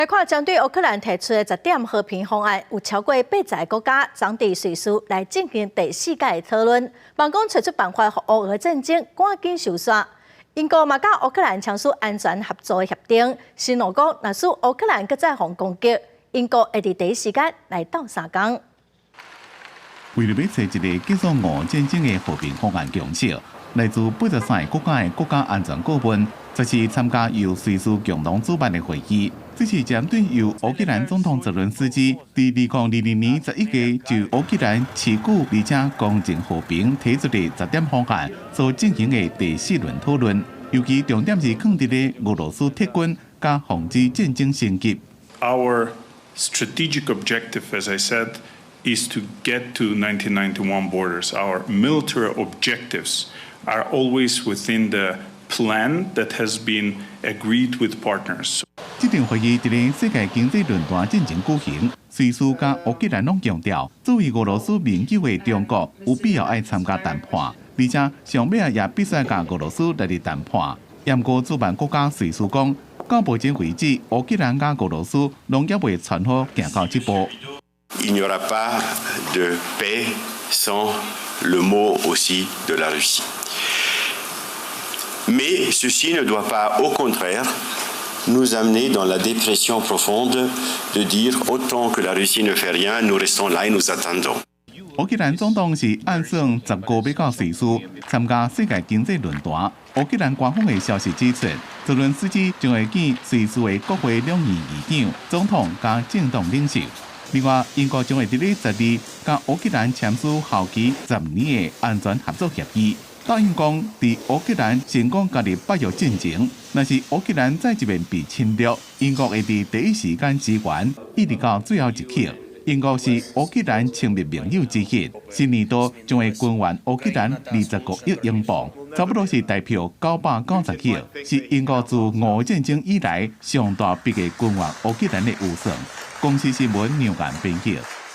来看针对乌克兰提出的10点和平方案，有超过80个国家总伫瑞士来进行第4届的讨论，望讲找出办法，互乌俄战争赶紧收煞。英国嘛甲乌克兰签署安全合作的协定，承诺讲若使乌克兰搁再防攻击，英国会伫第一时间来斗3天。为了要找一个结束俄战争的和平方案共识，来自83个国家的国家安全顾问，这次参加由瑞士共同主办的会议。这是针对由乌克兰总统泽伦斯基在2020年11届就乌克兰持久而且公正和平提出的10点方案所进行的第4轮讨论，尤其重点是放伫咧俄罗斯撤军加防止战争升级。Our strategic objective, as I said, is to get to 1991 borders. Our military objectives are always within the plan that has been agreed with partners. 这场会议伫咧世界经济论坛进行举行，瑞士甲乌克兰拢强调，作为俄罗斯盟友的中国有必要爱参加谈判，而且上尾也必须甲俄罗斯来谈判。严格主办国家瑞士讲，到目前为止，乌克兰甲俄罗斯拢还未传好行到这步。Il n'y aura pas de paix sans le mot aussi de la Russie. Mais ceci ne doit pas, au contraire, nous amener dans la dépression profonde de dire autant que la Russie ne fait rien, nous restons là et nous attendons. 乌克兰总统是按算15要到瑞士参加世界经济论坛。乌克兰官方的消息指出，泽伦斯基将会见瑞士的国会两院议长、总统加政党领袖。另外，英国将会伫咧12甲乌克兰签署后期10年的安全合作协议。答应讲，伫乌克兰成功加入北约进程，若是乌克兰再一面被侵略，英国会伫第一时间支援，一直到最后一刻。英国是乌克兰亲密盟友之一，新年度将会捐援乌克兰25亿英镑，差不多是代表990亿，是英国自俄战争以来上大笔的捐援乌克兰的预算。公司新闻牛眼编辑。